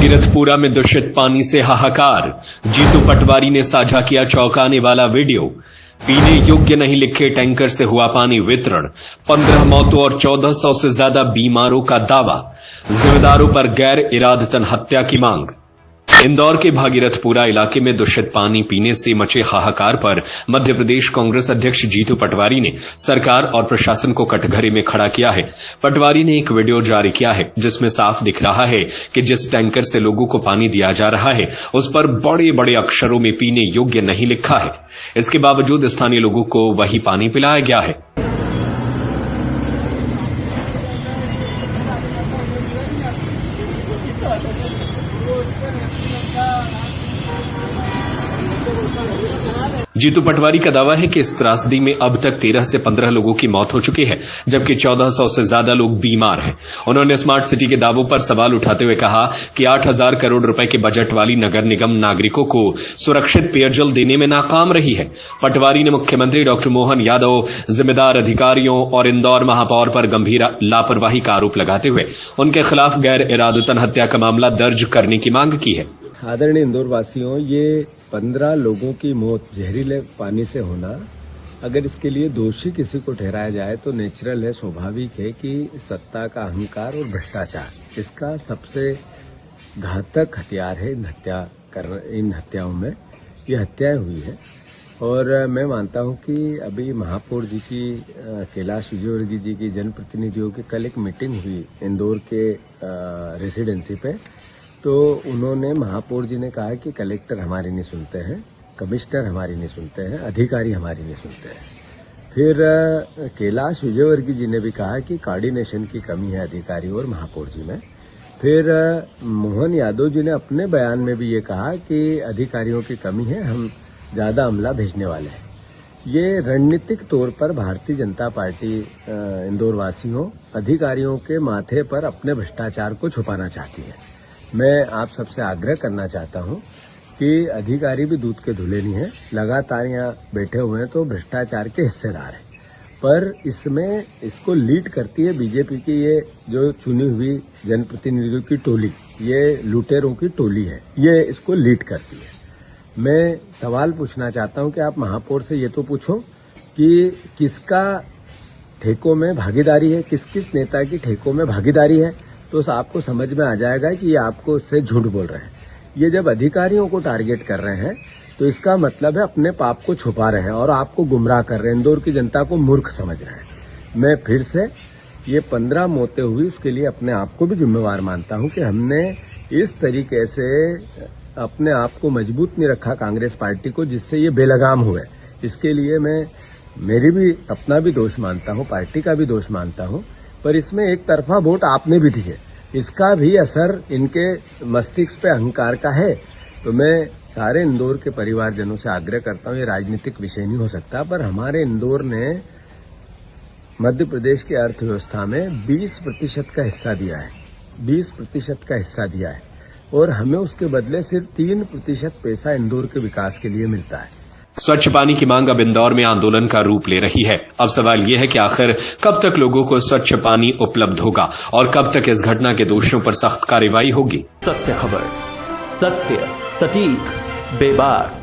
भागीरथपुरा में दूषित पानी से हाहाकार। जीतू पटवारी ने साझा किया चौंकाने वाला वीडियो। पीने योग्य नहीं लिखे टैंकर से हुआ पानी वितरण। 15 मौतों और 1400 से ज्यादा बीमारों का दावा। जिम्मेदारों पर गैर इरादतन हत्या की मांग। इंदौर के भागीरथपुरा इलाके में दूषित पानी पीने से मचे हाहाकार पर मध्य प्रदेश कांग्रेस अध्यक्ष जीतू पटवारी ने सरकार और प्रशासन को कटघरे में खड़ा किया है। पटवारी ने एक वीडियो जारी किया है जिसमें साफ दिख रहा है कि जिस टैंकर से लोगों को पानी दिया जा रहा है उस पर बड़े बड़े अक्षरों में पीने योग्य नहीं लिखा है। इसके बावजूद स्थानीय लोगों को वही पानी पिलाया गया है। जीतू पटवारी का दावा है कि इस त्रासदी में अब तक 13 से 15 लोगों की मौत हो चुकी है, जबकि 1400 से ज्यादा लोग बीमार हैं। उन्होंने स्मार्ट सिटी के दावों पर सवाल उठाते हुए कहा कि 8000 करोड़ रुपए के बजट वाली नगर निगम नागरिकों को सुरक्षित पेयजल देने में नाकाम रही है। पटवारी ने मुख्यमंत्री डॉक्टर मोहन यादव, जिम्मेदार अधिकारियों और इंदौर महापौर पर गंभीर लापरवाही का आरोप लगाते हुए उनके खिलाफ गैर इरादतन हत्या का मामला दर्ज करने की मांग की है। आदरणीय इंदौर वासियों, ये 15 लोगों की मौत जहरीले पानी से होना, अगर इसके लिए दोषी किसी को ठहराया जाए तो नेचुरल है, स्वाभाविक है कि सत्ता का अहंकार और भ्रष्टाचार इसका सबसे घातक हथियार है। इन हत्याओं में ये हत्याएं हुई है। और मैं मानता हूं कि अभी महापौर जी की, कैलाश विजयवर्गीय जी की जनप्रतिनिधियों की कल एक मीटिंग हुई इंदौर के रेसिडेंसी पे, तो उन्होंने, महापौर जी ने कहा कि कलेक्टर हमारी नहीं सुनते हैं, कमिश्नर हमारी नहीं सुनते हैं, अधिकारी हमारी नहीं सुनते हैं। फिर कैलाश विजयवर्गीय जी ने भी कहा कि कोऑर्डिनेशन की कमी है अधिकारी और महापौर जी में। फिर मोहन यादव जी ने अपने बयान में भी ये कहा कि अधिकारियों की कमी है, हम ज्यादा अमला भेजने वाले हैं। ये रणनीतिक तौर पर भारतीय जनता पार्टी इंदौर वासियों, अधिकारियों के माथे पर अपने भ्रष्टाचार को छुपाना चाहती है। मैं आप सबसे आग्रह करना चाहता हूं कि अधिकारी भी दूध के धुले नहीं है, लगातार यहाँ बैठे हुए हैं तो भ्रष्टाचार के हिस्सेदार हैं। पर इसमें इसको लीड करती है बीजेपी की ये जो चुनी हुई जनप्रतिनिधियों की टोली, ये लुटेरों की टोली है, ये इसको लीड करती है। मैं सवाल पूछना चाहता हूं कि आप महापौर से ये तो पूछो कि किसका ठेकों में भागीदारी है, किस किस नेता की ठेकों में भागीदारी है, तो आपको समझ में आ जाएगा कि ये आपको उससे झूठ बोल रहे हैं। ये जब अधिकारियों को टारगेट कर रहे हैं तो इसका मतलब है अपने पाप को छुपा रहे हैं और आपको गुमराह कर रहे हैं, इंदौर की जनता को मूर्ख समझ रहे हैं। मैं फिर से ये 15 मौतें हुई उसके लिए अपने आप को भी जिम्मेवार मानता हूं कि हमने इस तरीके से अपने आप को मजबूत नहीं रखा कांग्रेस पार्टी को, जिससे ये बेलगाम हुए। इसके लिए मैं मेरी भी अपना भी दोष मानता हूं, पार्टी का भी दोष मानता हूं, पर इसमें एक तरफा वोट आपने भी दिए, इसका भी असर इनके मस्तिष्क पे अहंकार का है। तो मैं सारे इंदौर के परिवारजनों से आग्रह करता हूं, ये राजनीतिक विषय नहीं हो सकता, पर हमारे इंदौर ने मध्य प्रदेश की अर्थव्यवस्था में 20% का हिस्सा दिया है, 20% का हिस्सा दिया है, और हमें उसके बदले सिर्फ 3% पैसा इंदौर के विकास के लिए मिलता है। स्वच्छ पानी की मांग अब इंदौर में आंदोलन का रूप ले रही है। अब सवाल यह है कि आखिर कब तक लोगों को स्वच्छ पानी उपलब्ध होगा और कब तक इस घटना के दोषियों पर सख्त कार्रवाई होगी। सत्य खबर, सत्य, सटीक, बेबाक।